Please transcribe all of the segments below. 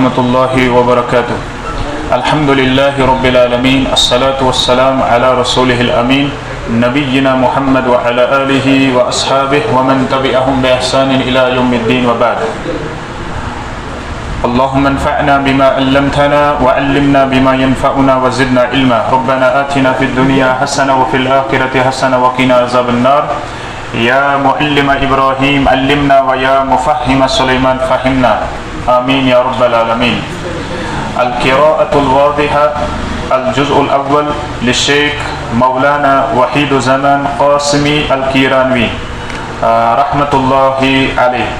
ورحمة الله وبركاته. الحمد لله رب العالمين، الصلاة والسلام على رسوله الأمين نبينا محمد وعلى آله وأصحابه ومن تبعهم بإحسان إلى يوم الدين وبعد. اللهم انفعنا بما علمتنا وعلمنا بما ينفعنا وزدنا علما. ربنا آتنا في الدنيا حسنة وفي الآخرة حسنة وقنا عذاب النار. يا معلم إبراهيم علمنا ويا مفهم سليمان فهمنا. آمين يا رب العالمين. القراءة الواضحة الجزء الأول للشيخ مولانا وحيد زمان قاسمي الكيرانوي رحمة الله عليه.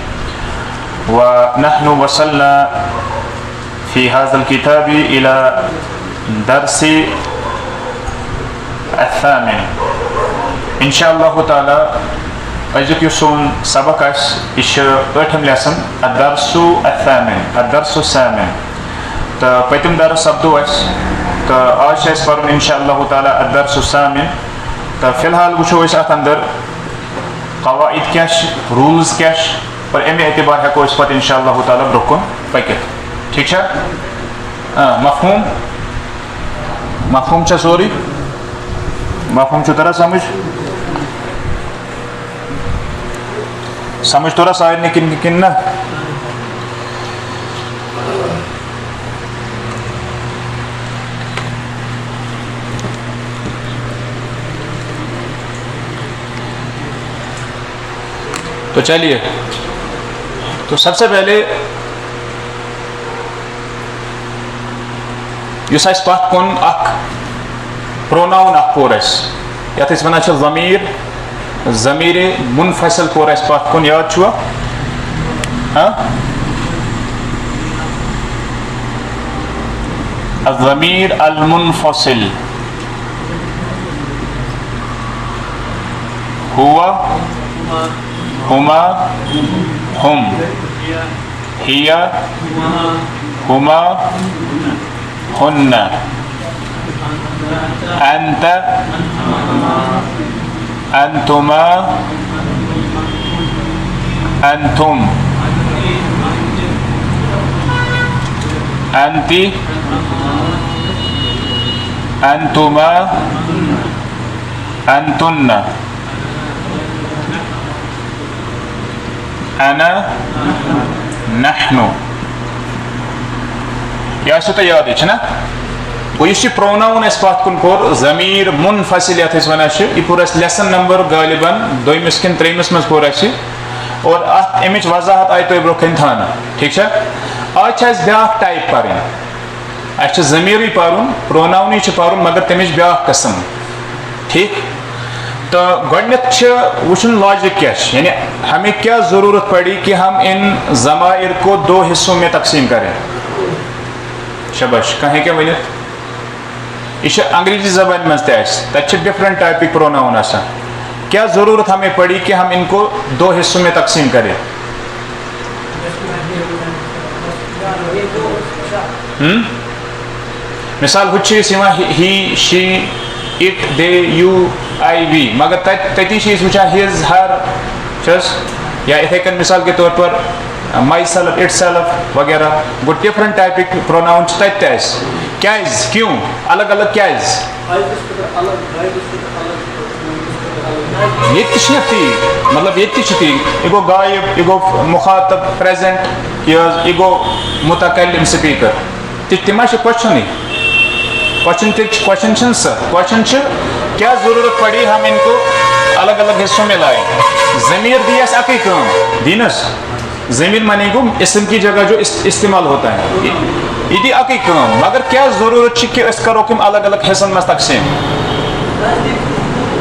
ونحن وصلنا في هذا الكتاب إلى درس الثامن إن شاء الله تعالى. أجيك يسون سبقش إيش أتهم لسن الدرس الثامن الدرس الثامن. تبتم درس سبدوش تآج اسبرن إن شاء الله تعالى الدرس الثامن. في الحال وشويش أتندر قواعد كاش رولز كاش اور امی اعتبار ہے کو اس پر انشاءاللہ تعالی برکن پکت. ٹھیک ہے مفہوم چھا سوری مفہوم چھو طرح سمجھ طرح سائر نے کن نا. تو چلیے تو سب سے پہلے یس اس پتھ کن اخ پروناؤن اخ پور اس یتھ اس ونان چھ ضمیر منفصل پور اس پتھ کن یاد چھوا الضمیر المنفصل ہوا ہما ہم ہی ہما ہن انت انتما انتم انتی انتما انتن انا نحن. یہ تو یاد ہے نا. گو یہ پروناؤن اس پات کن پور ضمیر منفصل یتھ اس ونان یہ پور اس لیسن نمبر غالباً دویمس کن تریمس مز پور اس اور امچ وضاحت آئی تو برکن تھانا. ٹھیک ہے آج اس بیاکھ ٹائپ پرن اس ضمیر پرن پروناؤن پرن مگر تمچ بیاکھ قسم. ٹھیک تو گۄڈنیٚتھ وچھن لاجک کیا یعنی ہمیں کیا ضرورت پڑی کہ ہم ان ضمائر کو دو حصوں میں تقسیم کریں. شباش کہیں کیا ونت یہ انگریزی زبان مز تک ڈفرنٹ ٹائپک پروناؤن آسان. کیا ضرورت ہمیں پڑی کہ ہم ان کو دو حصوں میں تقسیم کریں. مثال ہی شی اٹ دے یو آئی وی مگر تتی وچان ہز ہر چس یا اتھے کن مثال کے طور پر مائی سیلف اٹ سیلف وغیرہ گو ڈفرنٹ ٹائپک پروناؤن تت کیاز کیوں الگ الگ کیاز یہ تی مطلب یہ تی یہ گو غائب یہ گو مخاطب پریزنٹ یہ گو متکلم سپیکر تما کوشچن کوشچن کیا ضرورت پڑی ہم ان کو الگ الگ حصوں میں لائیں. ضمیر دی اس اکی کام دینس ضمیر معنی گو اسم کی جگہ جو استعمال ہوتا ہے یہ دی اکی کام مگر کیا ضرورت چھ کہ اس کرو کم الگ الگ حصن میں تقسیم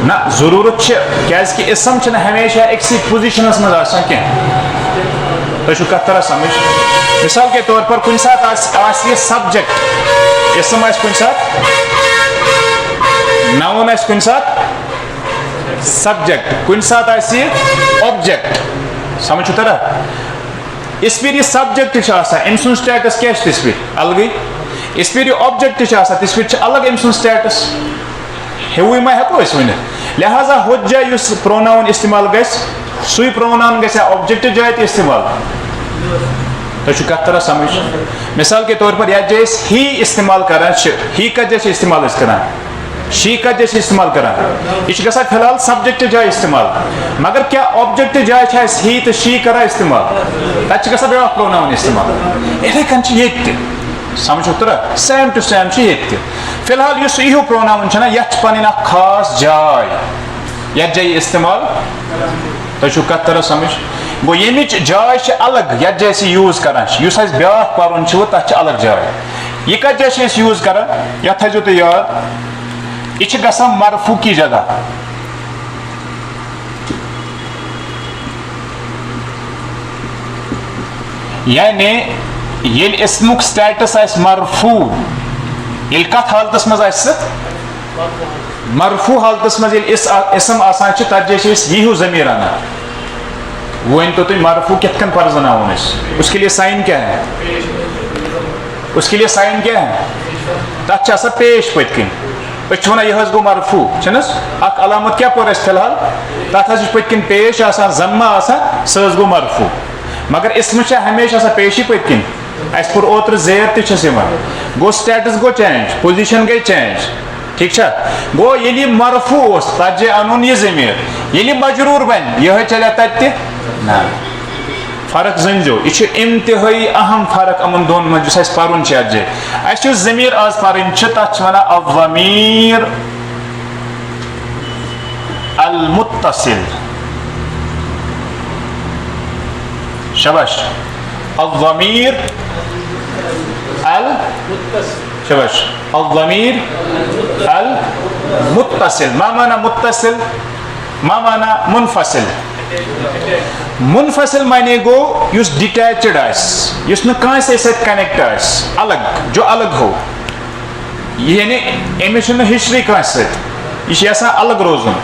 نہ ضرورت چھ کیاز کہ اسم چھ ہمیشہ ایک سی پوزیشنس میں آسان کیا تو شو کتھ طرح سمجھ. مثال کے طور پر کن ساتھ یہ سبجیکٹ اسم آس کن ساتھ ناؤن آس کن ساتھ سبجیکٹ کن ساتھ آسی آبجیکٹ سمجھو طرح اس پھر یہ سبجیکٹ ام سن سٹیٹس کیا اس پہ الگی اس پھر یہ آبجیکٹ اس پھر الگ ام سن سٹیٹس ہوئی ما ہیکو اس ونت. لہذا ہوت جائے اس پروناؤن استعمال گس سوئی پروناؤن گس آبجیکٹ جائے استعمال تو کت طرح سمجھ مثال کے طور پر یتھ جائے ہی استعمال کران ہی کت جائے استعمال کران شی کت جائے استعمال کران یہ گژھان فی الحال سبجیکٹ جائے استعمال مگر کیا آبجیکٹ جائے ہی تو شی کران استعمال تب گژھان بیاکھ پروناؤن استعمال اتھے کن یہ سمجھو ترا سیم ٹو سیم یہ فی الحال اس یہ پروناؤن چھنا یتھ پن خاص جائے یتھ جائے استعمال تو کت طرح سمجھ گو یمچ جائے الگ یتھ جائے یوز کران اس بیاکھ پرن تک الگ جائے یہ کت جائے یوز کران یہ تھو تھی یاد یہ گژھان مرفوع کی جگہ یعنی یل اسمک سٹیٹس آس مرفوع یل کت حالتس مز آس مرفوع حالتس مز یل اسم آسان تر جائے یہ ضمیر آنا ون تو تھی مرفوع کت کن پرزناؤن اس کے لیے سائن کیا ہے اس کے لیے سائن کیا ہے تک آسان پیش پت کن ونان یہ گو مرفوع چھنس اخ علامت کیا پور فی الحال تک پت کن پیش آسان ضمہ آسان سہ گو مرفوع مگر اسم ہمیشہ آسان پیشی پت کن اس پور اوتر زیر تس گو سٹیٹس گو چینج پوزیشن گئی چینج ٹھیک گو یل مرفوع تک جائے ان یہ ضمیر یل مجرور بن یہ چلے تت نا فرق زنجو یہ انتہائی اہم فرق امن دون من جس پرن ات جائے اس ضمیر آز پرن تک ونان الضمیر المتصل شبش الضمیر شبش الضمیر المتصل ما معنی متصل ما معنی منفصل منفصل معنی گو یس ڈیٹیچڈ یس نا کانسے سۭتۍ کنیکٹ الگ جو الگ ہو یعنی امس ہسٹری کانسے سۭتۍ یہ یژھان الگ روزن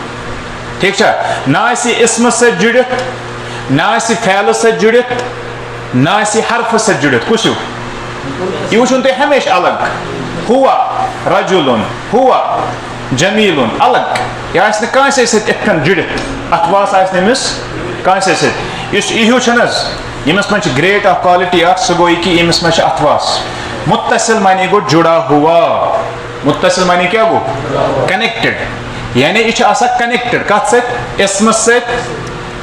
ٹھیک نہ اسمس سۭتۍ جڑت نہ فعلس سۭتۍ جڑت نہ حرفس سۭتۍ جڑت کس یہ وچھن تھی ہمیشہ الگ ہوا رجل ہوا جمیل الگ یہ آس کانسے سۭتۍ یتھ کن جڑت اتواس آس نمس کانسے سۭتۍ اس یہ یمس من گریٹ اخ کوالٹی سہ گو یہ کہ امس من اتواس متصل معنی گو جڑا ہوا متصل معنی کیا گو کنیکٹڈ یعنی یہ آسان کنیکٹڈ کت سۭتۍ اسمس سۭتۍ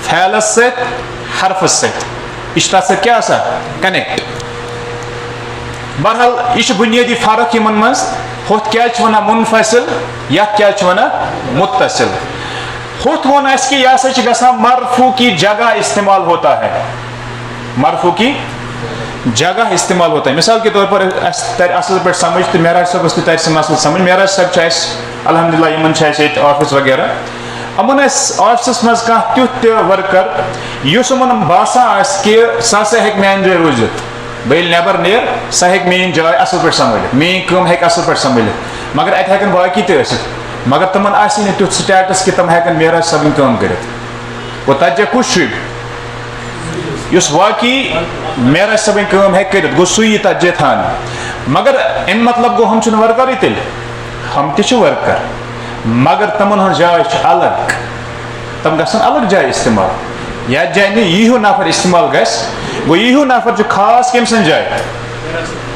فعلس سۭتۍ حرفس سۭتۍ یہ تر سۭتۍ کیا آسان کنیکٹ بہرحال یہ بنیادی فرق یمن مز ہوت کیا ونان منفصل یت کیا ونان متصل ہوت ون اس کہ یہ سا گژھان مرفوع کی جگہ استعمال ہوتا ہے مرفوع کی جگہ استعمال ہوتا ہے مثال کے طور پر تر اصل پہ سمجھ تو معراج صاحب تر سہ مسئلہ سمجھ معراج صاحب الحمد للہ یمن آفس وغیرہ امن آفسس مز کھانا تیتھ ورکر اس ان باسان کہ سہ ہسا ہیٚکہِ میانہِ جایہِ روزِتھ بہٕ ییٚلہِ نٮ۪بر نیر سہ ہیٚکہِ میٲنۍ جاے اصل پٲٹھۍ سنبھٲلِتھ میٲنۍ کٲم ہیٚکہِ اصل پٲٹھۍ سنبھٲلِتھ مگر اتہِ ہیٚکن باقٕے تہِ ٲسِتھ مگر تمن آسہِ نہٕ تیُتھ سٹیٹس کہ تم ہیٚکن معراج صٲبٕنۍ کٲم کٔرِتھ گوٚو تتہِ جا کُس چھُ یُس واقعی معراج صٲبٕنۍ کٲم ہیٚکہِ کٔرِتھ گوٚو سُے یی تتہِ جاے تھاونہٕ مگر امیُک مطلب گوٚو ہم چھِنہٕ ورکرٕے تیٚلہِ ہم تہِ چھِ ورکر مگر تمن ہٕنٛز جاے چھِ الگ تم گژھن الگ جائے استعمال یتھ جائے نہٕ ییٖہیوٗ نفر استعمال گژھِ گوٚو ییٖہیوٗ نفر چھُ خاص کٔمۍ سٕنٛز جاے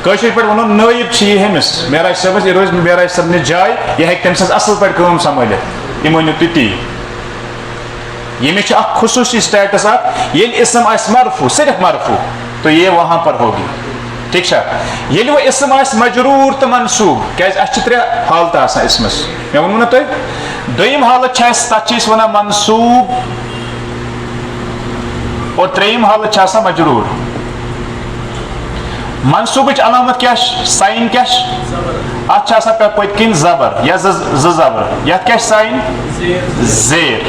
کٲشِر پٲٹھۍ وَنو نٲیِب چھِ یہِ ہیٚمِس معراج صٲبس یہِ روزِ معراج صٲبنہِ جاے یہِ ہیٚکہِ تٔمۍ سٕنٛز اصل پٲٹھۍ کٲم سنبھٲلِتھ یہِ مٲنِو تُہۍ تی ییٚمِس چھُ اکھ خصوٗصی سٹیٹس اکھ ییٚلہِ اسم آسہِ مرفوع صرف مرفوع تو یہ وہاں پر ہوگی ٹھیک ییٚلہِ وۄنۍ اسم آسہِ مجروٗر تہٕ منصوٗب کیازِ اَسہِ چھِ ترٛےٚ حالتہٕ آسان اسمس مےٚ ووٚنوُ نہ تۄہہِ دوٚیِم حالت چھِ اَسہِ تتھ چھِ أسۍ وَنان منصوٗب اور ترٛیٚیِم حالت چھِ آسان مجروٗر منصوٗبٕچ علامت کیاہ چھِ ساین کیاہ چھِ اتھ چھِ آسان پٔتۍ کِنۍ زبر یا زٕ زبر یتھ کیاہ چھِ ساین زیر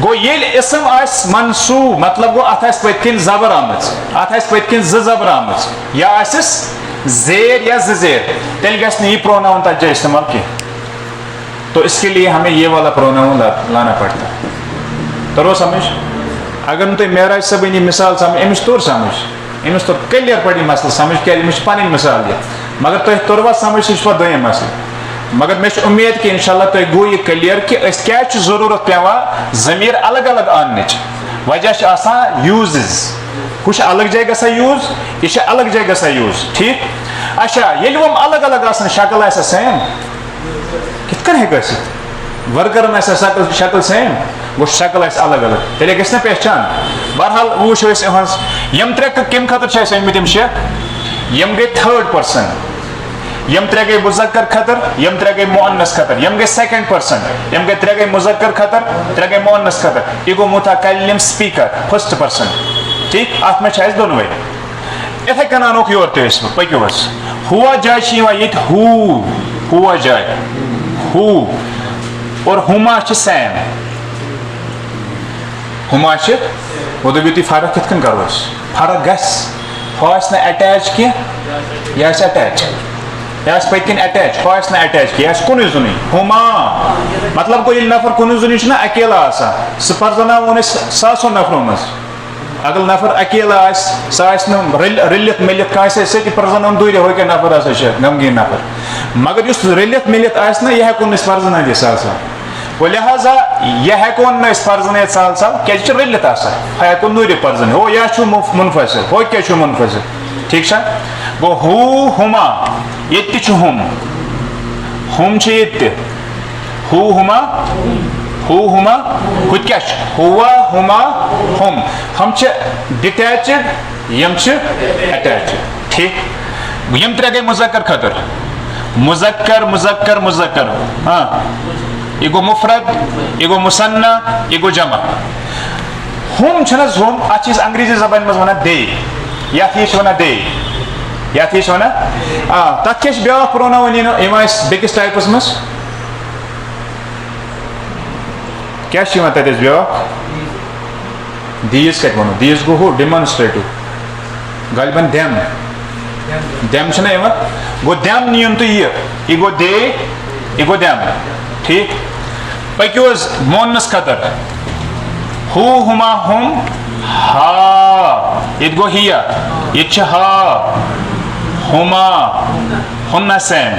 گوٚو ییٚلہِ اسم آسہِ منصوٗب مطلب گوٚو اتھ آسہِ پٔتۍ کِنۍ زبر آمٕژ اتھ آسہِ پٔتۍ کِنۍ زٕ زبر آمٕژ یا آسٮ۪س زیر یا زٕ زیر تیٚلہِ گژھِ نہٕ یہِ پروناوُن تتھ جایہِ استعمال کینٛہہ تو اس کے لیے ہمیں یہ والا پروناؤن لانا پڑتا ہے ترو سمجھ اگر نہ تھی معراج صٲبٕنۍ یہِ مثال سمجھ أمِس توٚر سمجھ أمِس توٚر کلیر پٲٹھۍ یہِ مسلہٕ سمجھ کیازِ أمِس چھِ پنٕنۍ مثال دِتھ مگر تۄہہِ توٚروا سمجھ سُہ چھُ پتہٕ دوٚیِم مسلہٕ مگر مےٚ چھِ اُمید کہ انشاء اللہ تۄہہِ گوٚو یہِ کلیر کہ أسۍ کیازِ چھُ ضروٗرت پیٚوان ضمیٖر الگ الگ اننٕچ وجہ چھِ آسان یوٗزز ہش الگ جائے گژھان یوز یہ الگ جائے گژھان یوز ٹھیک اچھا ییٚلہِ وۄنۍ الگ الگ آسان شکل آسیا سیم کِتھ کٔنۍ ہیٚکہِ ٲسِتھ ورکرن آسیا شکل سیم گوٚو شکل آسہِ الگ الگ تیٚلے گژھِ نا پہچان بہرحال وٕچھو أسۍ یِہٕنٛز یِم ترٛےٚ کمہِ خٲطرٕ چھِ اَسہِ أنمٕتۍ یِم شےٚ یِم گٔے تھٲرڈ پٔرسن یم ترٛےٚ گٔے مُذکر خطر یم ترٛےٚ گٔے مؤنث خطر یم گٔے سیکنڈ پٔرسن یم گٔے ترٛےٚ گٔے مُذکر خطر ترٛےٚ گٔے مؤنث خطر یہِ گوٚو مُتکلم سپیٖکر فٔسٹ پٔرسن ٹھیٖک اتھ منٛز چھِ اَسہِ دۄنوے یِتھٕے کٔنۍ انوکھ یورٕ تہِ أسۍ پٔکِو حظ ہوا جاے چھِ یِوان ییٚتہِ ہوا جاے ہو اور ہُما چھِ سیم ہُما چھِ وۄنۍ دٔپِو تُہۍ فرق کِتھ کٔنۍ کرو أسۍ فرق گژھِ ہُہ آسہِ نہٕ اٹیچ کینٛہہ یہِ آسہِ اٹیچ یہ آسہِ پٔتۍ کِنۍ اٹیچ ہُہ آسہِ نہٕ اٹیچ کینٛہہ یہِ آسہِ کُنُے زوٚنُے ہُما مطلب گوٚو ییٚلہِ نفر کُنُے زوٚنُے چھُنہ اکیلا آسان سُہ پرزناوون أسۍ ساسو نفرو منٛز اگر نفر اکیلا آسہِ سُہ آسہِ نہٕ رٔلِتھ میلِتھ کٲنٛسہِ سۭتۍ یہِ پرزناوون دوٗرے ہُہ کیٛاہ نفر ہسا چھُ غمگیٖن نفر مگر یُس رٔلِتھ میلِتھ آسہِ نہ یہِ ہٮ۪کون أسۍ پرزنٲوِتھ سہل سہل گوٚو لہٰذا یہِ ہٮ۪کون نہٕ أسۍ پرزنٲوِتھ سہل سہل کیٛازِ یہِ چھُ رٔلِتھ آسان ہُہ ہٮ۪کو نوٗرِ پرزنٲوِتھ ہو یا چھُ مُنفصل ہو کیٛاہ چھُ مُنفصل ٹھیٖک چھا گوٚو ہو ہُما ییٚتہِ تہِ چھُ ہُم چھِ ییٚتہِ تہِ ہو ہُما ہُہ تہِ کیٛاہ چھُ ہوا ہُما ہُم چھِ ڈِٹیچِڈ یِم چھِ اٹیچِڈ ٹھیٖک یِم ترٛےٚ گٔے مُذکر خٲطر مُذکر ہاں یہِ گوٚو مُفرد یہِ گوٚو مُثنا یہِ گوٚو جمع ہُم چھِنہٕ حظ ہُم اتھ چھِ أسۍ انگریٖزی زبانہِ منٛز ونان دے یتھ یہِ چھِ ونان دے یتھ یہِ چھِ ونان تتھ کیٛاہ چھِ بیٛاکھ پروناوُن یِوان اَسہِ بیٚکِس ٹایپس منٛز کیٛاہ چھِ یِوان تتہِ اَسہِ بیٛاکھ دیٖز کتہِ ونو دیٖز گوٚو ہُہ ڈِمانسٹریٹِو غالبن دٮ۪م چھُنہ یِوان گوٚو دٮ۪م نِیُن تُہۍ یہِ گوٚو دے یہِ گوٚو دٮ۪م ٹھیٖک پٔکِو حظ مونس خٲطر ہو ہُما ہُم ہا ییٚتہِ گوٚو ہِیا ییٚتہِ چھِ ہا ہُما ہُنہ سیم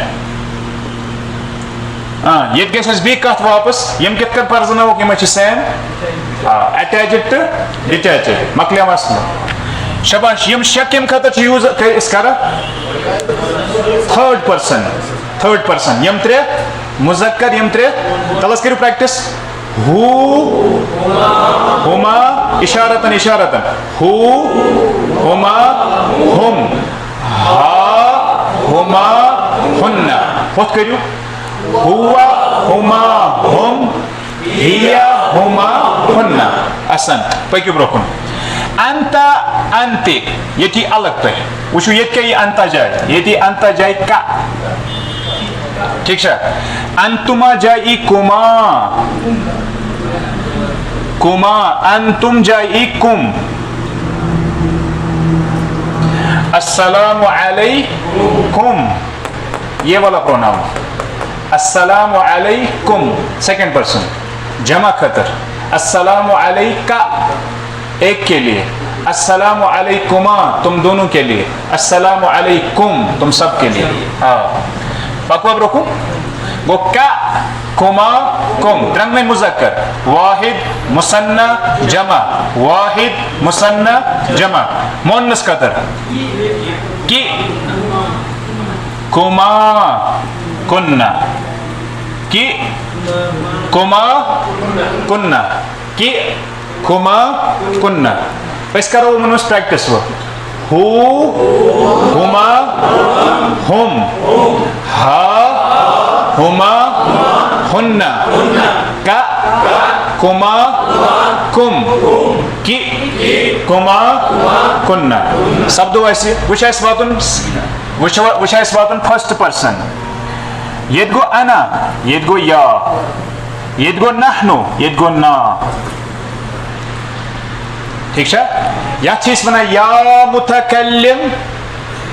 ییٚتہِ گژھِ اَسہِ بیٚیہِ کتھ واپس یِم کِتھ کٔنۍ پرزناووکھ یِمے چھِ سیم اٹیچِڈ تہٕ ڈِٹیچِڈ مۄکلیو مسلہٕ شباش یِم شےٚ کمہِ خٲطرٕ چھِ یوٗز أسۍ کران تھٲرڈ پٔرسن یِم ترٛےٚ مُذکر یِم ترٛےٚ تَلہٕ حظ کٔرِو پریکٹِس ہو ہُما اِشارتن ہو ہُما ہُم ہا ہُما ہُنہ ہُتھ کٔرِو ہوا ہُما ہُم ہِیا ہُما ہُنہ احسن پٔکِو برونٛہہ کُن انتا انتہِ ییٚتہِ یی الگ تۄہہِ وٕچھِو ییٚتہِ کیٛاہ یی انتا جاے ییٚتہِ یی انتا جاے کا ٹھیٖک چھا انتُما جاے ای کُما انتُم جاے ای کُم السلام علیکم یہ والا پروناؤن السلام علیکم سیکنڈ پرسن جمع خطر السلام علیکا ایک کے لیے السلام علیکما تم دونوں کے لیے السلام علیکم تم سب کے لیے بکواب رکھو گو کا کما کم ترنگ میں مذکر واحد مثنى جمع واحد مثنى جمع مؤنث قطر کی کما کننا کی کما کننا کی کما کننا اس کرو منوس پریکٹس وہ ہما ہم ہا ہما ہننا کا کما کم کی کما کننا سبدو ایسے وچھ واتن فرسٹ پرسن یہ گو انا یہ گو یا یہ گو نحنو یہ گو نا ٹھیک ہے یت ونان یا متکلم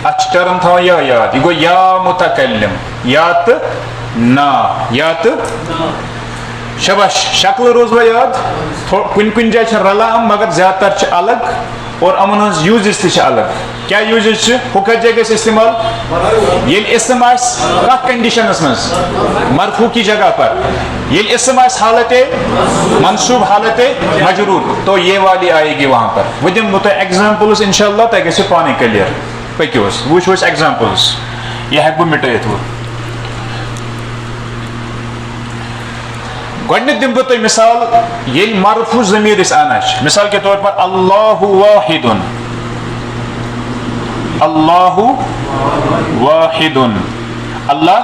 ات ٹرم تھا یا یاد یہ گو یا متکلم یا تو نا یا تو شباش شکل روز و یاد کن کن جائے رلان مگر زیادہ تر الگ اور امن ہز یوزز تہ الگ. کیا یوزز چھ ہو کت جگہ گژھِ استعمال ییٚلہِ اسم آسہِ کتھ کنڈیشنس منٛز مرفوع کی جگہ پر. ییٚلہِ اسم آسہِ حالت منصوب حالت مجرور تو یہ والی آئے گی وہاں پر. وہ دمہٕ بہٕ تۄہہِ ایگزامپلز انشاءاللہ تۄہہِ گژھِ پانے کلیئر. پٔکِو حظ وٕچھو أسۍ ایگزامپلز. یہ ہیٚکہٕ بہٕ مِٹٲیِتھ وۄنۍ. گۄڈنیُک دِمہٕ بہٕ تۄہہِ مثال ییٚلہِ مرفوع ضمیٖر أسۍ اَنان چھِ. مثال کے طور پر اللہ واحد. اللہ واحد. اللہ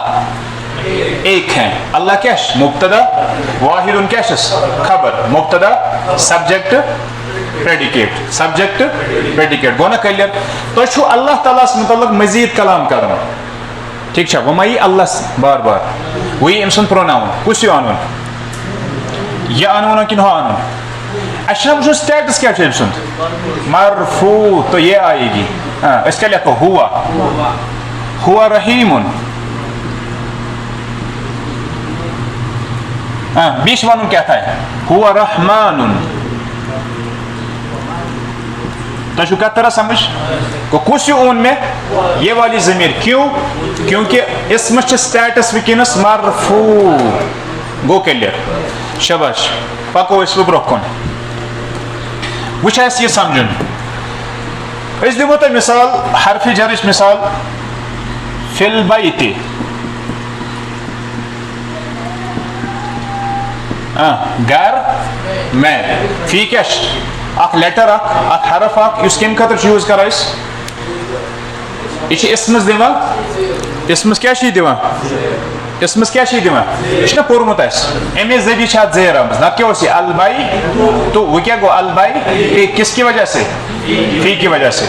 ایک ہیں. اللہ کیا مبتدا واحد کیا خبر مبتدا سبجیکٹ پریڈیکیٹ سبجیکٹ پریڈیکیٹ گو نا کلیئر. تۄہہِ چھُو اللہ تعالیٰ ہس متعلق مزید کلام کرُن. ٹھیک چھا وۄنۍ ما یی اللہ بار بار وۄنۍ یی أمۍ سُنٛد پروناوُن. کُس یہِ اَنُن یہ انونا کن ہو انو. اچھا وچھو سٹیٹس کیا ہے أمۍ سُنٛد مرفوع تو یہ آئے گی. اس کا لکھو ہوا ہوا رحیم. بیچ ون کیا تھا ہوا رحمان. تو کت طرح سمجھ کس یہ اون میں یہ والی ضمیر. کیوں کیونکہ اسم سٹیٹس ونکس مرفوع گو کلیئر. شباش پکو اس برو کن وچ یہ سمجھن. اس دمو تہ مثال حرف جرچ مثال فی البیت. گھر میں فی کیا اخ لیٹر اخ حرف اخ اس کم خاطر یوز کرا اس یہ اسمس دِوان. اسمس کیا دِوان اسمس کیا دِوان یہ نا پورمت امی ذریعہ ات زیر آمز نت کیا یہ البائی تو وہ کیا گو البائی کس کی وجہ سے فی کی وجہ سے.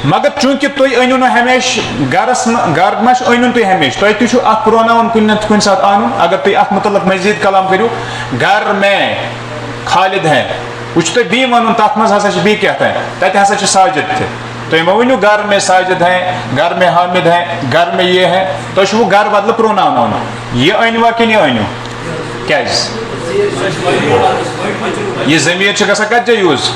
مگر چونکہ تھی انو نا ہمیش گرس گھر مش انو تھی ہمیش تھی تھی ات پروناون کن نت کن سات ان اگر تھی ات متعلق مزید کلام کرو گھر میں خالد ہیں وہ تھی بی ون تر مز ہسا بی کیا تتہ ہسا ساجد تھے. تو یہ ونو گھر میں ساجد ہیں گھر میں حامد ہیں گھر میں یہ ہے تو وہ گھر بدل پروناون اونو یہ انوا کن یہ انو کیا یہ ضمیر گژھان کت جائے یوز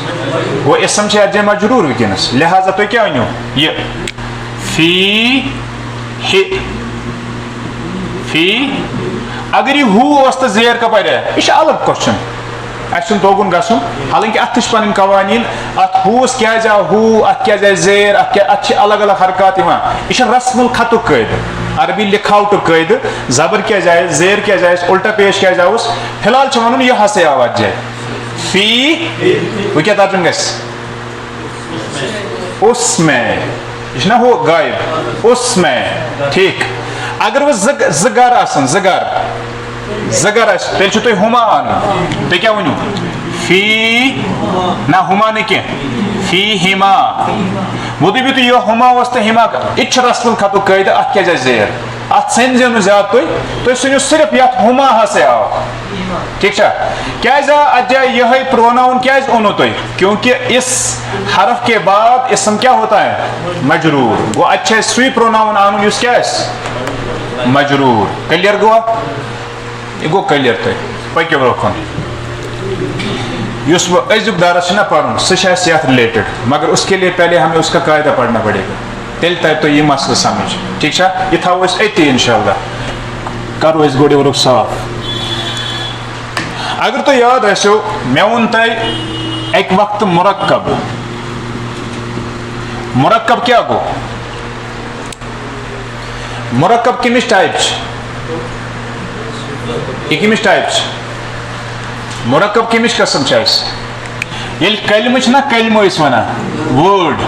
وہ اسم ات جائے مجرور ونکس. لہذا تھی کیا انو یہ فی فی اگر یہ ہو تو زیر کپر ہے یہ الگ کوشچن اچھا توکن گھن. حالانکہ ات پن قوانین ات ہوس کیا جا ہو ات کیا جائے زیر ات الگ الگ حرکات یہ رسم الخط قاعدہ عربی لکھاوٹ قاعدہ. زبر کیا جائے زیر کیا جائے الٹا پیش کیا جائے فی الحال ون یہ ہسے آواز جائے فی وہ کیا ترجم گھس اس میں یہ نا ہو غائب اس میں. ٹھیک اگر وہ زگر آسن زگر زگر تیل تھی ہما ان تھی کیا ونو فی نہ ہما نہ کی فی ہما. وہ دپو تھی یہ ہما تو ہما یہ رسم الخط قاعدہ ات کیا جائے زیر ات سنزو نا زیادہ تھی سنو صرف یت ہما ہسے آو. ٹھیک کیا ات جائے یہ پروناؤن کیا اونو تھی کیونکہ اس حرف کے بعد اسم کیا ہوتا ہے مجرور. گو اچھا سوئی پروناؤن آنن اس کیا مجرور. کلیئر گوا یہ گو کلیئر تھی. پکو برو کن اس ازیک درس نا پڑھن سہ ریلیٹڈ مگر اس کے لیے پہلے ہمیں اس کا قاعدہ پڑھنا پڑے گا تیل تر تو یہ مسئلہ سمجھ. ٹھیک یہ تھو اتی انشاءاللہ کرو گوڑ ورک صاف. اگر تو یاد آسو مے ون تہ ایک وقت مرکب. مرکب کیا گو مرکب کمش ٹائپ یہ کمش ٹائپ مرکب کمش قسم یل کلمہ نا کلمہ ونان وٲڈ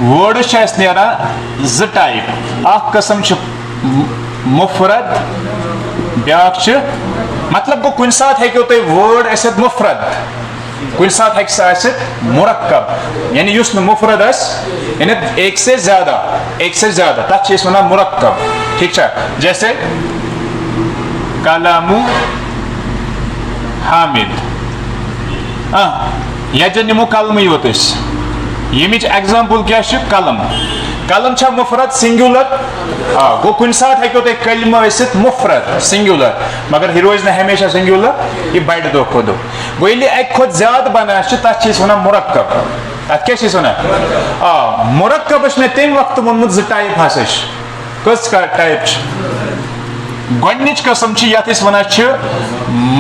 وٲڈس نیران زٕ ٹائپ. اکھ قسم مفرد بیاکھ مطلب گو کن سات ہیکو تھی وٲڈ ٲسِتھ مفرد کن سات ہیکہِ سُہ ٲسِتھ مرکب یعنی یُس نہٕ مفرد یعنی ایک سے زیادہ تتھ چھِ أسۍ ونان مرکب. ٹھیک جیسے کلام حامد یتن نمو کلمے یوت یمچ ایگزامپل کیا قلم. قلم چھا مفرد سنگولر گو کن سات ہیکو تھی کلمہ ٲسِتھ مفرد سنگولر مگر یہ روز نا ہمیشہ سنگولر یہ بڑھ دہ کھو دہ. گو ییٚلہِ اکہِ کھۄتہٕ زیادٕ بنان تتھ چھِ أسۍ ونان مرکب. ات کیا چھ ونان مرکبس میں تمہ وقت وونمت زٕ ٹائپ ہسا کس ٹائپ گۄڈنِچ قسم چھ یتھ أسۍ ونان چھِ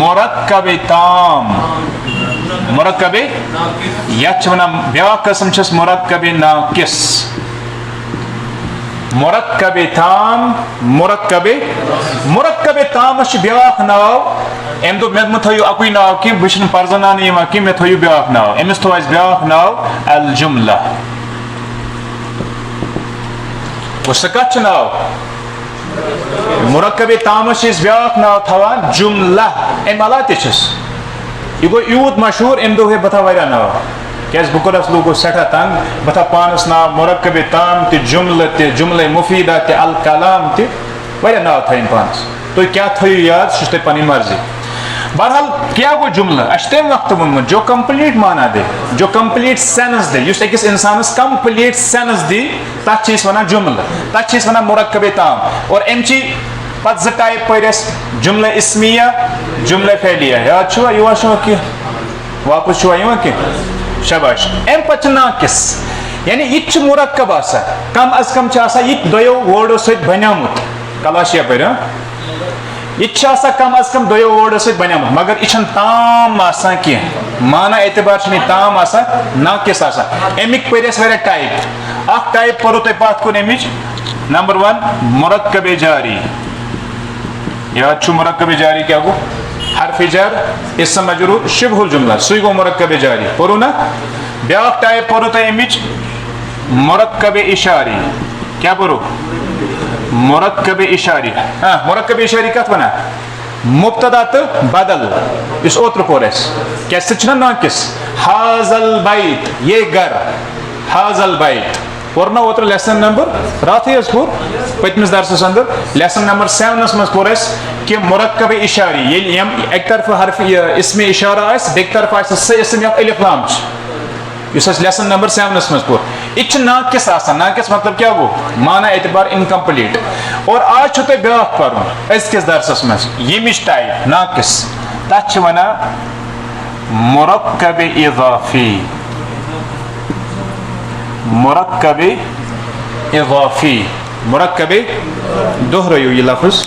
مرکب تام مرکب یتھ چھِ ونان بیاکھ قسم چھس مرکب ناقص مرکب تام مرکب تامس بیاکھ ناو ام دوٚپ مےٚ مہ تھٲیِو اکُے ناو کینٛہہ بہٕ چھُس نہٕ پرزناونہٕ یِوان کینٛہہ مےٚ تھٲیِو بیاکھ ناو أمِس تھوٚو اَسہِ بیاکھ ناو الجملہ سۄ کتھ چھِ ناو مرکب تامس چھِ أسۍ بیاکھ ناو تھاوان جملہ امہِ علاوٕ تہِ چھِس یہِ گوٚو یوٗت مشہوٗر أمۍ دوٚپ ہے بہٕ تھاو واریاہ ناو کیازِ بہٕ کوٚرُس لوٗکو سٮ۪ٹھاہ تنگ بہٕ تھاو پانس ناو مرکب تام تہِ جملہٕ تہِ جملہ مفیٖدہ تہِ الکلام تہِ واریاہ ناو تھٲیِن پانس تُہۍ کیاہ تھٲیِو یاد سُہ چھِ تۄہہِ پنٕنۍ مرضی بہرحال کیاہ گوٚو جملہٕ اسہِ چھُ تمہِ وقتہٕ ووٚنمُت جو کمپلیٖٹ مانا دے جو کمپلیٖٹ سینس دے یُس أکِس انسانس کمپلیٖٹ سینس دی تتھ چھِ أسۍ ونان جملہٕ تتھ چھِ أسۍ ونان مرکب تام اور امچی پتہٕ زٕ ٹایپ پٔرۍ اَسہِ جملہ اسمیہ جملہ فعلیہ یاد چھُوا یِوان چھُوا کینٛہہ واپس چھُوا یِوان کینٛہہ شاباش امہِ پتہٕ چھُ ناقص یعنی یہِ تہِ چھُ مرکب آسان کم از کم چھُ آسان یہِ تہِ دۄیو وٲڈو سۭتۍ بنیومُت کلاس یپٲرۍ یہِ تہِ چھُ آسان کم از کم دۄیو وٲڈو سۭتۍ بنیومُت مگر یہِ چھُنہٕ تام آسان کینٛہہ مانا اعتبار چھُنہٕ یہِ تام آسان ناقص آسان امیِکۍ پٔرۍ اَسہِ واریاہ ٹایپ اکھ ٹایپ پٔرو تۄہہِ پتھ کُن امِچ نمبر 1 مرکب جاری یاد چھُ مرکب جاری کیاہ گوٚو حرف جر اسم مجرور شبہ الجملہ سُے گوٚو مرکب جاری پوٚرو نا بیاکھ ٹایپ پوٚرو تۄہہِ امِچ مرکب اشاری کیاہ پوٚرو مرکب اشاری مرکب اشاری کتھ ونان مبتدا تہٕ بدل یُس اوترٕ پوٚر اَسہِ کیازِ سُہ چھُنہ ناقص حاضل بیت یہ گھر حاضل بیت پوٚر نا اوترٕ لیسن نمبر راتھٕے حظ پوٚر پٔتمِس درسس اندر لیسن نمبر 7 منٛز پوٚر اَسہِ کہِ مرکب اشاری ییٚلہِ یِم اکہِ طرفہٕ حرف یہِ اسمِ اشارہ آسہِ بیٚکہِ طرفہٕ آسہِ سُہ اسم یتھ الف لام چھُ یُس اَسہِ لیسن نمبر 7 منٛز پوٚر یہِ چھُ ناقص آسان ناقص مطلب کیاہ گوٚو مانا اعتبار انکمپلیٖٹ اور آز چھُو تۄہہِ بیاکھ پرُن أزکِس درسس منٛز ییٚمِچ ٹایپ ناقص تتھ چھِ ونان مرکب اضافی مرکب اضافی مرکب دہرٲیِو یہِ لفظ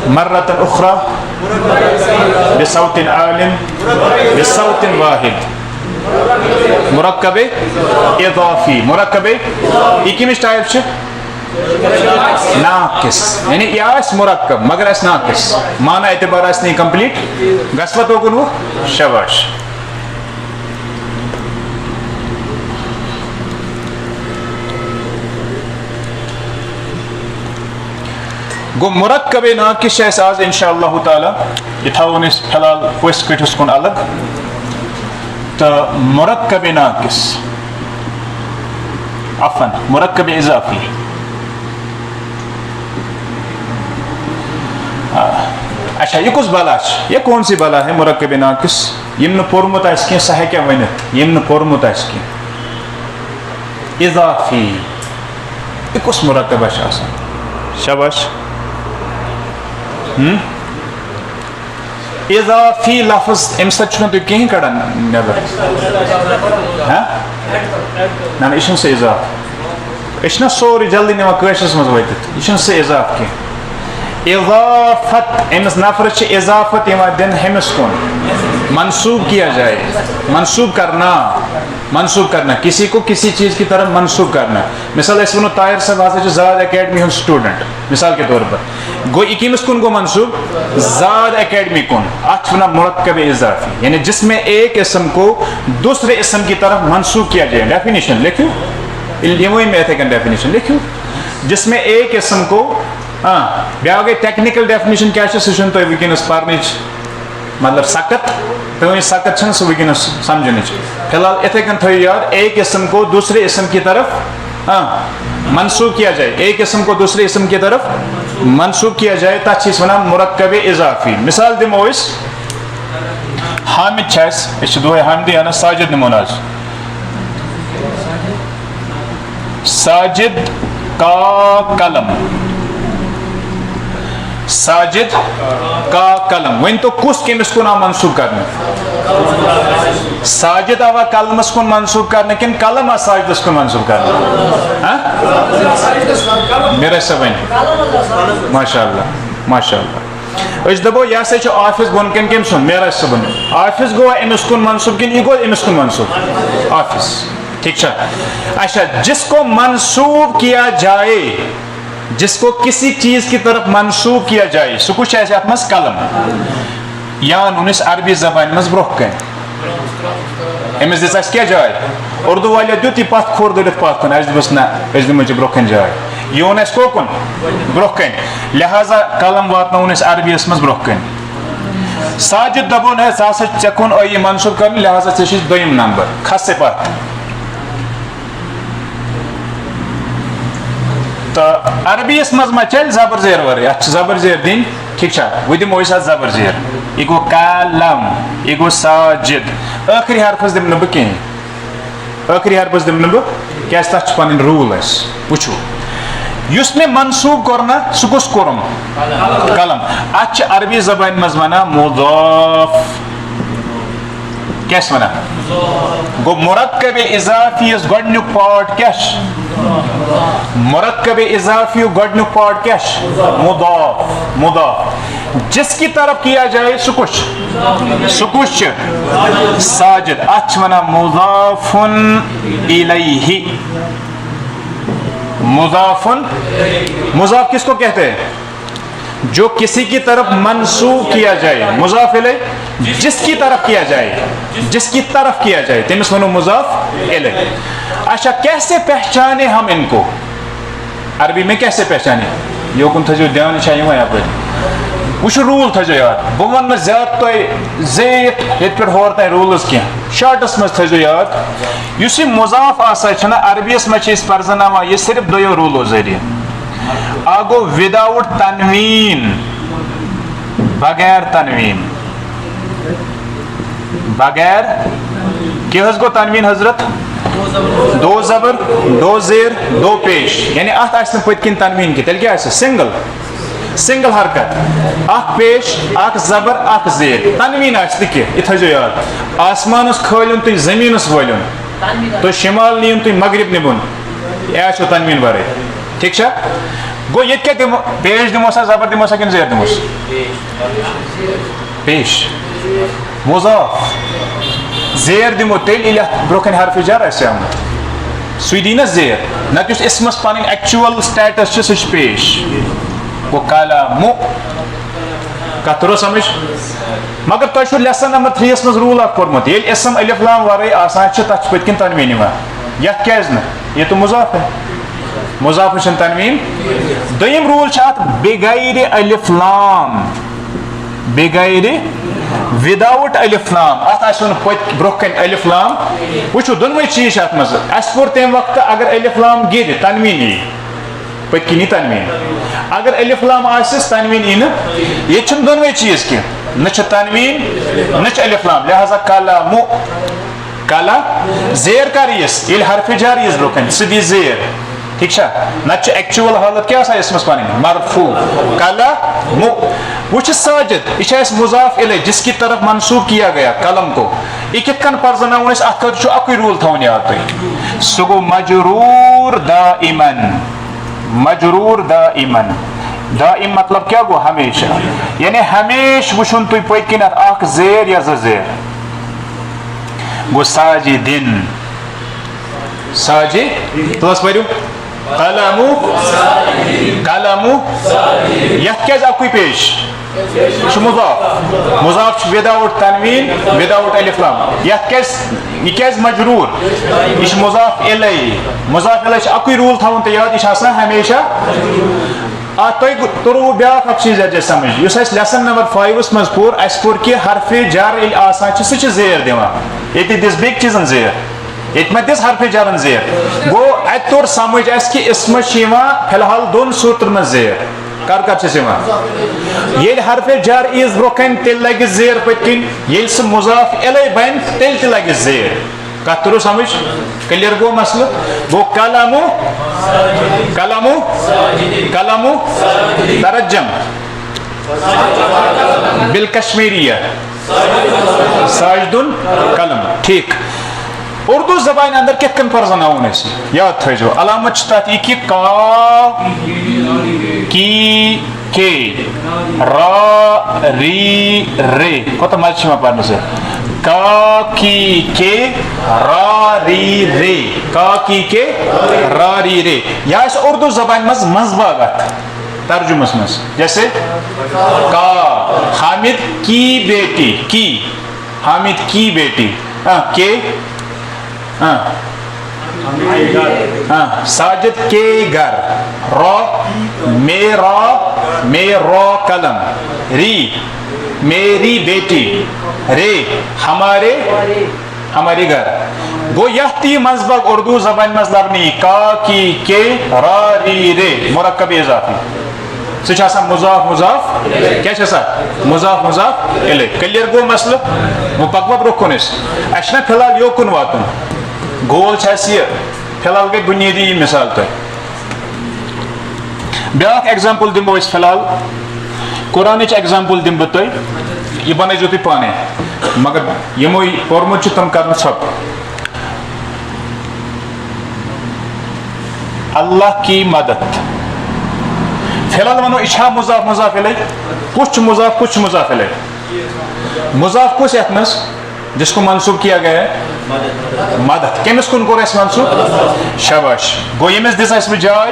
مرة أخرى بصوت عال بصوت واحد مرکب اضافی مرکب یہ کمچ ٹائپ چھِ ناقص یعنی یہ آسہِ مرکب مگر آسہِ ناقص مانا اعتبار آسہِ نہٕ یہِ کمپلیٖٹ گژھوا توکُن وۄنۍ شاباش گو مرکب ناقص چھِ اَسہِ آز انشاء اللہ تعالیٰ یہِ تھاوون أسۍ فی الحال پٔژھۍ کٔٹھِس کُن الگ تہٕ مرکب ناقص عفن مرکب اضافی اچھا یہ کُس بلا چھِ یہ کون سی بلا ہے مرکب ناقص یِم نہٕ پوٚرمُت آسہِ کینٛہہ سُہ ہیٚکیٛاہ ؤنِتھ یِم نہٕ پوٚرمُت آسہِ کینٛہہ اضافی یہِ کُس مرکبہ چھُ آسان شاباش اضافی لفظ امہِ سۭتۍ چھُنہٕ تُہۍ کِہیٖنۍ کڑان نٮ۪بر نہ یہِ چھُنہٕ سُہ اضافہٕ أسۍ چھِنہ سورُے جلدی نِوان کٲشرِس منٛز وٲتِتھ یہِ چھُنہٕ سُہ اضافہٕ کینٛہہ اضافت أمِس نفرس چھِ اضافت یِوان دِنہٕ ہُمِس کُن منسوب کیا جائے منسوب کرنا کسی کو کسی چیز کی طرف منسوب کرنا مثال أسۍ وَنو طاہر صٲب ہسا چھُ زاد اکیڈمی ہُنٛد سٹوٗڈنٛٹ مثال کے طور پر گوٚو یہِ کٔمِس کُن گوٚو منسوب زاد اکیڈمی کُن اتھ چھِ ونان مرکب اضافی یعنی جس میں ایک اسم کو دوسرے اسم کی طرف منسوب کیا جائے ڈیفینیشن لکھیو یِموٕے میں یِتھے کٔنۍ ڈیفینیشن لکھیو جس میں ایک اسم کو بیاکھ گٔے ٹیکنیکل ڈیفینیشن کیاہ چھِ سُہ چھُنہٕ تۄہہِ وٕنکیٚنس پرنٕچ مطلب سخت تُہٕنٛز سخت چھنہٕ سُہ وٕنکیٚنس سمجھنٕچ فی الحال یِتھے کٔنۍ تھٲیِو یاد ایک اسم کو دوسرے اسم کی طرف منسوب کیا جائے ایک اسم کو دوسرے اسم کی طرف منسوب کیا جائے تتھ چھِ أسۍ ونان مرکب اضافی مثال دِمو أسۍ حامد چھِ اَسہِ أسۍ چھِ دۄہے حامدی انان ساجد نِمون آز ساجد کا قلم ساجد کا قلم ون تو کس کمس کن آو منسوب کرنے ساجد آوا قلمس کن منسوب کرنے کن قلم آ ساجدس کن منسوب کرنے میرا سب ماشاء اللہ ماشاء اللہ اس دبو یہ سا آفس بن کن کم سن میرا صبن آفس گوا امس کن منسوب کن یہ گو امس کن منسوب آفس ٹھیک اچھا جس کو منسوب کیا جائے جس کو کسی چیز کی طرف منسوب کیا جائے سہ کس ات مز قلم یا نونس عربی زبان مز برہ کن امس دس کیا جائے اردو والے دیت یہ پت کھور دلت پت کن دس نا دمو برہ کن جائے یہ اون اس کو کن برہ کن لہذا قلم واتن اس عربی مز برہ کن ساجد دپون ہے ژٕ ہسا ژےٚ کُن یہ منسوب کرن لہذا ژےٚ چھُے دوٚیِم نمبر کھس سے پتھ تو عربی مز ما چل زبر زیر ورے ات زبر زیر دین ٹھیک وہ دمو اس زبر زیر یہ گو قلم یہ گو ساجد آخری حرفس دم نہ بہ کہیں آخری حرفس دم نہ بہ کیا تک پن رول اس وچھو یس میں منسوب کرنا سہ کس کورم قلم ات عربی زبان مز ونان مضاف کیا ونان گو مرکب اضافی اس گۄڈنیُک پارٹ کیا مرکب اضافی گۄڈنیُک پارٹ کیا مضاف مضاف جس کی طرف کیا جائے سہ کس ساجد ات ونان مضاف الیہ مضاف کس کو کہتے ہیں جو کسی کی طرف منسوب کیا جائے مضاف الیہ جس کی طرف کیا جائے جس کی طرف کیا جائے تمس ونو مضاف الیہ اچھا کیسے پہچانے ہم ان کو عربی میں کیسے پہچانے یوکن تھو دھیان چاہیے یہاں پر وچ رول تھو یاد بہ ون زیادہ تہ زیت یہ پہ ہور تہ رولز کی شارٹس مز تھو یاد اس مضاف آسا عربیس مز پرزناوان یہ صرف دویو رولو ذریعہ آگو وداؤٹ تنوین بغیر تنوین بغیر کیا گو تنوین حضرت دو زبر دو زیر دو پیش یعنی ات آس پت کن تنوین کی تیل کیا سنگل سنگل حرکت اخ پیش اخ زبر اخ زیر تنوین آس کی یہ تھو یاد آسمانس کھولن تھی زمینس ولن تو شمال نیون تھی مغرب نبن یہ تنوین ورے ٹھیک گو یہ کیا دمو پیش دمو سا زبر دمو سا کن زیر دمو پیش مضاف زیر دمو تیل یہ برکن حرف جر اس آمد سوی دی نا زیر نت اس اسمس پن ایکچوئل سٹیٹس سہ پیش وہ قلم کت ترو سمجھ مگر تہ لیسن نمبر 3 یس مز رول اخ کورمت یل اسم الف لام ورے آسان تک پت کن تنوین یوان یت کیاز نا یہ تو مضاف ہے مضاف چھن تنوین دویم رول ات بغیر الف لام بغیر وداؤٹ الف لام ات آسن پت برہ کن الف لام وچھو دونوے چیز ات مز اس پور تم وقت اگر الف لام گر تنوین ای پت کنی تنوین اگر الف لام آسس تنوین ای نا یہ چھن دونوے چیز کی نہ چھ تنوین نہ چھ الف لام لہذا قلم کلا زیر کریس یل حرف جر یس برہ کن سدی زیر ٹھیک نت ایکچوئل حالت کیا اسمس پن مرفوع قلم وہ ساجد یہ مضاف الیہ جس کی طرف منسوب کیا گیا قلم کو یہ کت کن پرزناون اس ات خاطر اکوئی رول تھون یاد تھی سہ گو مجرور دائمن مجرور دائمن دائم مطلب کیا گو ہمیشہ یعنی ہمیش وچھن تھی پت کن اخ زیر یا زیر گو ساجدن ساجد تو پڑھو قلم قلم یت کیا اکوئی پیش یہ مضاف مضاف وداؤٹ تنوین وداؤٹ الف لام یہ کیا مجرور یہ مضاف الیہ مضاف الیہ اکوئی رول تھون تو یاد یہ ہمیشہ تھی ترو بیاکھ اک چیز ایڈجسٹ سمجھ اس لیسن نمبر 5 مز پور اس پور کہ حرف جر یل آسان سہ زیر دِوان یہ دس بیٚیہِ چیزن زیر یہ میں دس حرف جرن زیر گو ات تور سمجھ اس کہ اسمس فی الحال دون صورتن من زیر کر یل حرف جر ایز برکن تیل لگہ زیر پت کن یل سہ مضاف الیہ بن تیل تہ لگہ زیر کت ترو سمجھ کلیئر گو مسئلہ گو قلم قلم قلم ترجم بالکشمیریہ ساجد قلم. ٹھیک. اردو زبان اندر کت کن پرزناون اسی یاد تھو علامت تات یہ کہ کا کی کے را ری رے کوت مزہ پڑھنے سے کا کی کے را ری رے کا کی کے را ری رے. یہ اردو زبان مز مزباغت ترجمس مز جیسے کا حامد کی بیٹی کی حامد کی بیٹی کے ساجد کے گھر را میرا قلم ری میری بیٹی رے ہمارے گھر. گو یہ مذبق اردو زبان مز لبنی کا کی کے را ری رے مرکب اضافی سہ مضاف مضاف کیا مضاف مضاف الیہ. کلیئر گو مسئلہ وہ پکوا برو کن اس فی الحال یوکن واتن گول یہ فی الحال گئی بنیادی یہ مثال تہ. بیاکھ ایگزامپل دمو اس فی الحال قرآنچ ایگزامپل دم بہ یہ بنائیو تھی پانے مگر یمو پورمت تم کر ژھپ. اللہ کی مدد فی الحال ونو یہ مضاف مضاف الیہ کچھ مضاف کچھ مضاف الیہ. مضاف کس یت مز جس کو منسوب کیا گیا ہے مدد کمس کن کور اس منسوب شاباش. گو یمس دس اس جائے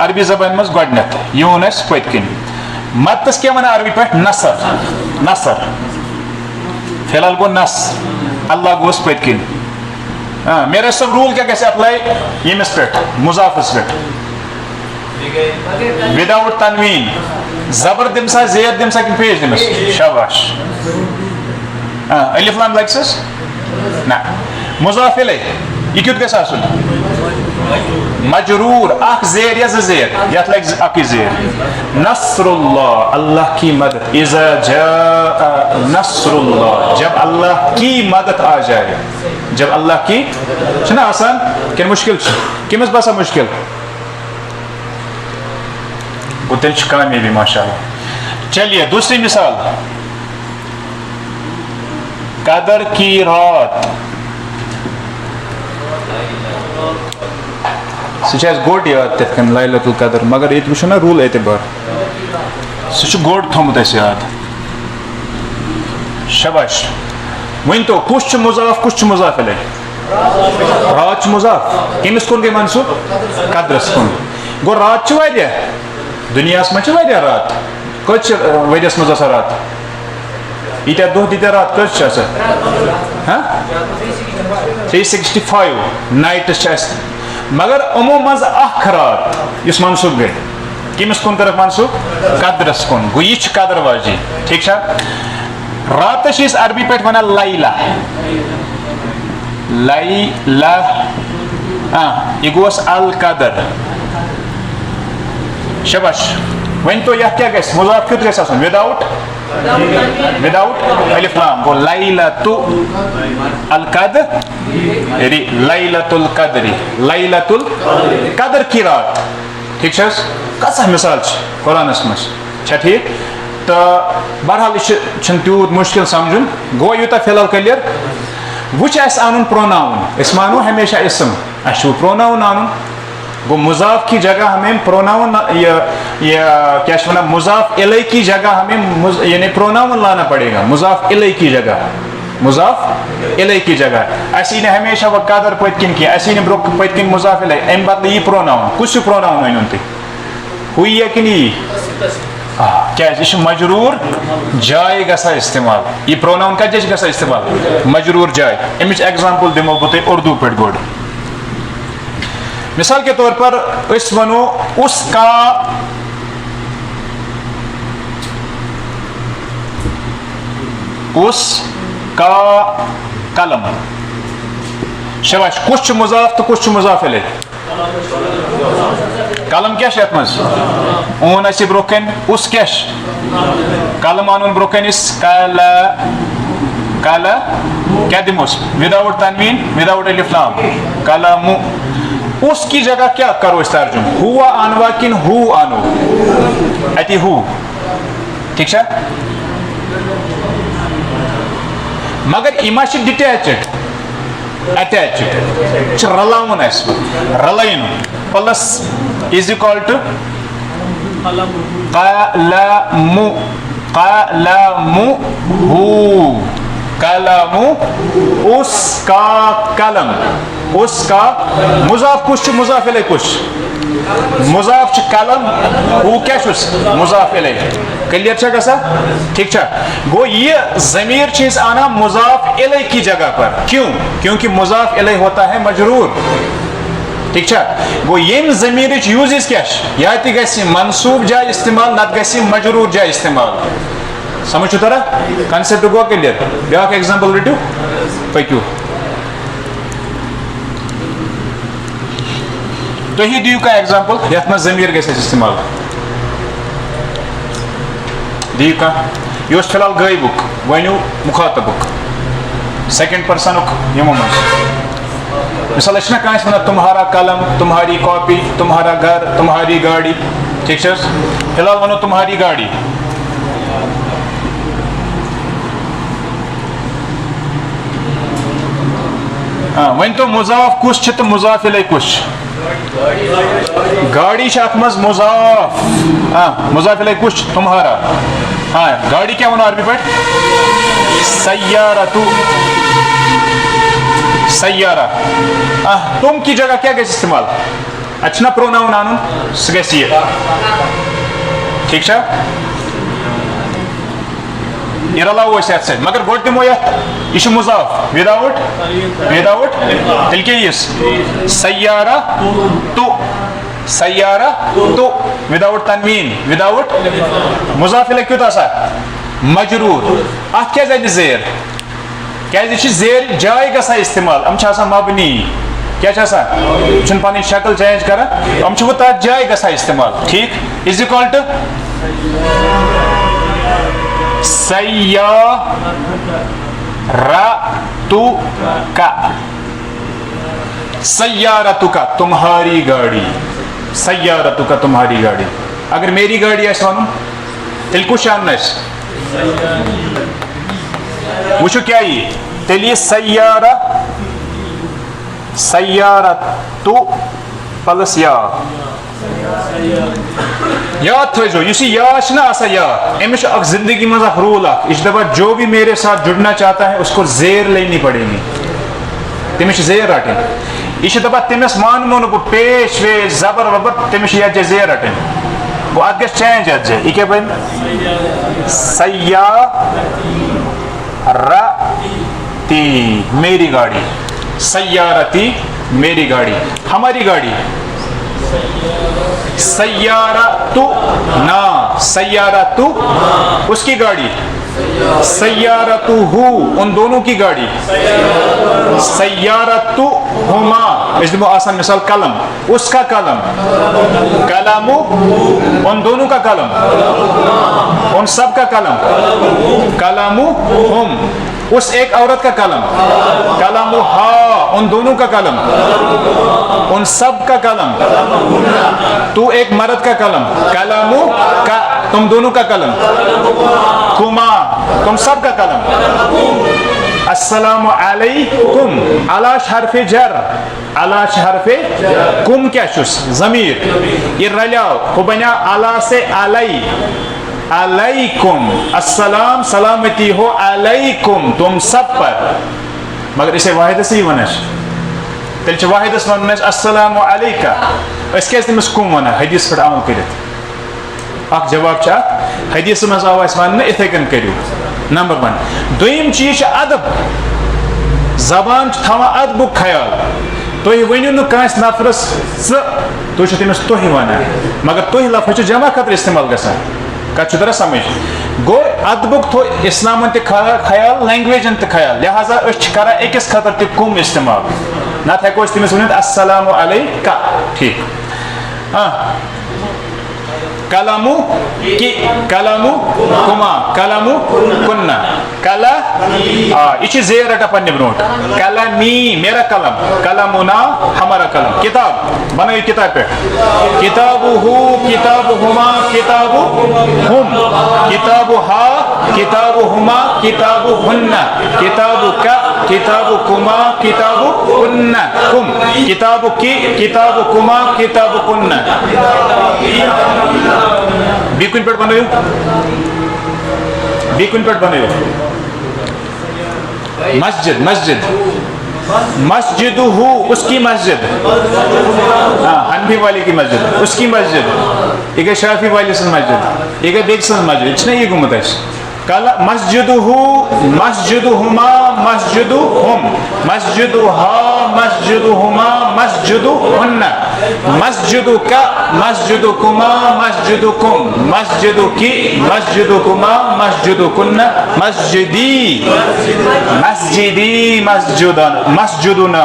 عربی زبان مز گڈنت یہ اون اس پت کن مدتس کیا ونان عربی پہ نصر نصر فی الحال گو نص اللہ گوس پت کن. میرا سب رول کیا کیسے اپلائی یمس پہ مضافس پہ وداؤٹ تنوین زبر دمسا زیر دمسا کہ پیش دمس شاباش. الف لام لگسس نا مضاف الیہ یہ کیت گژھِ آسُن مجرور اخ زیر یا زیر یت لگ اکی زیر. نصر اللہ اللہ کی مدد اذا جاء نصر اللہ جب اللہ کی مدد آ جائے جب اللہ کی چھنا آسان کہ مشکل کمس باسا مشکل وہ تیل کامیابی ماشاء اللہ. چلیے دوسری مثال قدر کی رات سہ گوٹ یاد تت کن لیلۃ القدر مگر یہ وچھو نا رول اعتبار سہ گوٹ تھومت اس یاد شاباش. ون تو کس مضاف کس مضاف الیہ رات مضاف کمس کن گئی منسوب قدرس کن. گو رات واریاہ دنیا مجھے واریاہ رات کت ورس مز آسان رات یتیا دہ تیتیا رات کت 365 نائٹس مگر امو مز اخ رات اس منسوب گئی کمس کن کرک منسوب قدرس کن. گو یہ قدر واجی ٹھیک راتس عربی پہ ونان لیلہ لیلہ یہ گوس القدر شاباش. ون تو یہ کیا گھس مضاف کت گھس آسن وداؤٹ الف لام گو لیلۃ القدر لیلۃ القدر لیلۃ القدر کی رات ٹھیک کسا مثال قرآنس مز ٹھیک. تو بہرحال یہ تیوت مشکل سمجھن گو یوتہ فی الحال کلیئر. وچ ان پروناؤن اس مانو ہمیشہ اسم اس پروناؤن ان گو مضاف کی جگہ ہمیں پروناؤن کیا مضاف الیہ کی جگہ ہمیں یعنی پروناؤن لانا پڑے گا. مضاف الیہ کی جگہ مضاف الیہ کی جگہ اسی نے ہمیشہ وہ قدر پت کن کی اسی نے برو پت کن مضاف الیہ ام بدل یہ پروناؤن کس پروناؤن ون تھی ہوئی یا کہ نہیں کیا یہ مجرور جائے گسا استعمال. یہ پروناؤن کتھ جائے گسا استعمال مجرور جائے. امچ ایگزامپل دمو بہ تہ اردو پہ گوڈ. مثال کے طور پر اس ونو اس کا قلم شاباش. کچھ مضاف تو کچھ مضاف الیہ قلم کیا یت مز اون اس برو کن اس کیا قلم ان برو کن اس کالا کیا دموس وداؤٹ تنوین وداؤٹ الف لام قلم. اس کی جگہ کیا کرو اس ترجمہ ہوا انوا کن ہو انو اتی ہو ٹھیک چھا مگر یما چھ ڈٹیچڈ اٹیچڈ چھ رلاون اس رلائن پلس از اکول ٹو قلم قلم ہو قلم اس کا قلم اس کا مضاف کش مضاف الیہ کش مضاف چھ قلم ہو کیا چھس مضاف الیہ کلیئر چھا گسا ٹھیک چھا گو یہ ضمیر چیز آنا مضاف الیہ کی جگہ پر کیوں کیونکہ مضاف الیہ ہوتا ہے مجرور ٹھیک چھا گو یم ضمیر یوز کیا یا تی گسی منصوب جائے استعمال نت گسی مجرور جائے استعمال سمجھ ترا کنسپٹ گو کلیئر بیا ایگزامپل رٹو پکیو تو ہی دیو کا ایگزامپل یت میں ضمیر گژھِ استعمال دیو کا یہ فی الحال غائبک ونیو مخاطبک سیکنڈ پرسنک یمو من مثال نا کانس ونان تمہارا قلم تمہاری کاپی تمہارا گھر تمہاری گاڑی ٹھیک فی الحال ونو تمہاری گاڑی ون تو مضاف کس تو مضاف الیہ کس گاڑی ات مز مضاف مضاف الیہ کس تمہارا ہاں گاڑی کیا ونو عربی پہ سیارہ تو سیارہ تم کی جگہ کیا گژھِ استعمال اچھا پروناؤن آنن سہ گژھِ یہ ٹھیک چھا یہ رلاو اس ات سۭتۍ مگر گۄڈٕ دِمو یتھ یہ مضاف وداؤٹ تیٚلہِ کیٛاہ یِیس سیارہ تو وداؤٹ تنوین وداؤٹ مضاف الیہ کیُتھ آسان مجرور اتھ کیٛازِ اَتہِ زیر کیٛازِ یہِ چھِ زیر جاے گژھان استعمال یِم چھِ آسان مبنی کیا چھِ آسان یِم چھِنہٕ پنٕنۍ شکل چینج کران یِم چھِ وۄنۍ تتھ جایہِ گژھان استعمال ٹھیک از اِکول ٹو سیارتک تمہاری گاڑی سیارتک تمہاری گاڑی اگر میری گاڑی آسہِ ونُن تیٚلہِ کُس چھُ انُن اَسہِ وٕچھو کیٛاہ یی تیٚلہِ یی سیارتو پلس یاد تھٲیزیو یُس یہ یا چھُنہ آسان یا أمِس چھُ اکھ زندگی منٛز اکھ روٗل اکھ یہِ چھُ دپان جو بھی میرے ساتھ جڑنا چاہتا ہے اس کو زیر لینی پڑے گی تٔمِس چھِ زیر رٹٕنۍ یہ چھُ دپان تٔمِس مانمو نہٕ بہٕ پیش ویش زبر وبر تٔمِس چھِ یتھ جایہِ زیر رٹٕنۍ گوٚو اتھ گژھِ چینج اتھ جایہِ یہِ کیٛاہ بنہِ سیارتی میری گاڑی سیارتی میری گاڑی ہماری گاڑی سیارتو نا سیارتو اس کی گاڑی سیارتو ہو ان دونوں کی گاڑی سیارتو ہما اس دمو آسان مثال قلم اس کا قلم قلمو ان دونوں کا قلم ان سب کا قلم قلمو ہم اس ایک عورت کا قلم قلم ہا ان دونوں کا قلم ان سب کا قلم تو ایک مرد کا قلم قلم کا تم دونوں کا قلم کما تم سب کا قلم السلام علیکم علاش حرف جر علاش حرف کم کیا چھس ضمیر یہ رلیاو وہ بنیا علا سے علی علیکم السلام سلامتی ہو علیکم تم سب پر مگر اسے واحد سے ہی ونش تیل چھ واحد اس ونش السلام علیکہ اس کے تمس کم ونا حدیث پر عمل کرت اخ جواب چھ حدیث مز آو اس ون اتھے کن کریو نمبر 1 دویم چیز چھ ادب زبان چھ تھاوا ادبک خیال تو ونیو نہ کانس نفرس تو چھ تمس تو ہی ونا مگر تو ہی لفظ چھ جمع خاطر استعمال گژھان کچھ طرح سمجھ گو ادبک تھو اسلامن تہ خیال لینگویجن تہ خیال لہذا اس کران اکس خاطر تہ کم استعمال نت ہیکو اس تمس ونت السلام علیکہ ٹھیک Kalamu ki, kalamu kuma, kalamu kunna. Kala, ichi zera ta panne bront. Kalami, mera kalam. Kalamuna, hamara kalam. Kitab, banayi kitab pe. Kitabuhu, kitabuhuma, kitabuhum. Kitabuha, kitabuhuma, kitabuhunna. Kitabuka, kitabukuma, kitabukunna. Kum. Kitabuki, kitabukuma, kitabukunna. Bikun pet banayo? Bikun pet banayo? Masjid, masjid. Masjiduhu, uski masjid. Hanfi wali ki masjid, uski masjid. Ega Shafi wali san masjid. Ega Beg san masjid. Ichne ye gumatash. Kala masjiduhu, masjiduhuma, masjiduhum. Masjiduha, masjiduhuma, masjiduhunna. Masjiduka, masjidukuma, masjidukum. Masjiduki, masjidukuma, masjidukunna. Masjidi, masjidi, masjidan, masjiduna,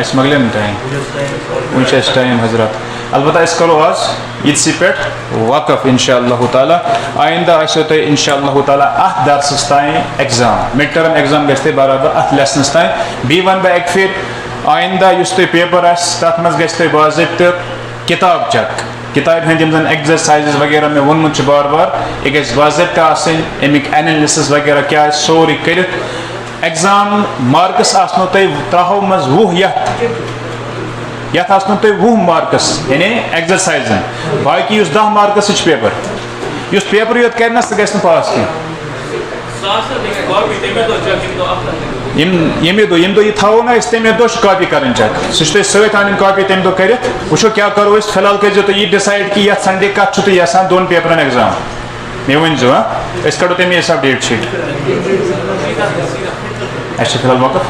اس مغلن time ونچس time حضرات البتہ اس کرو آج یتسی پیٹ وقف انشاءاللہ تعالی آئندہ آسو تو انشاءاللہ تعالی ات درسس تائیں ایگزام مڈ ٹرم ایگزام گژھتے برابر ات لیسنس تائیں بی ون با ایک پھر آئندہ یس تہ پیپر آس تتھ مز گژھِ تۄہہِ باضٲبطہٕ کتاب چیک کتاب ہند یم زن ایگزرسائزز وغیرہ میں وونمُت چھُ بار بار یہ گژھِ باضٲبطہٕ آسٕنۍ امیُک اینالسس وغیرہ کیٛاہ آسہِ سورُے کٔرِتھ ایگزام مارکس آسنو تۄہہِ ترٛہو منٛز 20 یتھ آسنو تۄہہِ 20 مارکس یعنی ایگزرسائزن باقی یُس 10 مارکسٕچ پیپر یُس پیپرٕے یوت کرِ نہ سُہ گژھِ نہٕ پاس کینٛہہ ییٚمہِ دۄہ یہِ تھاوو نہ أسۍ تَمے دۄہ چھِ کاپی کَرٕنۍ چیک سُہ چھُ تۄہہِ سۭتۍ اَنٕنۍ کاپی تَمہِ دۄہ کٔرِتھ وٕچھو کیٛاہ کَرو أسۍ فِلحال کٔرۍزیو تُہۍ یہِ ڈِسایڈ کہِ یَتھ سَنڈے کَتھ چھُو تُہۍ یَژھان 2 پیپرَن ایگزام مےٚ ؤنۍزیو أسۍ کَڑو تَمے حِساب ڈیٹ شیٖٹ اَسہِ چھِ فِلحال وقف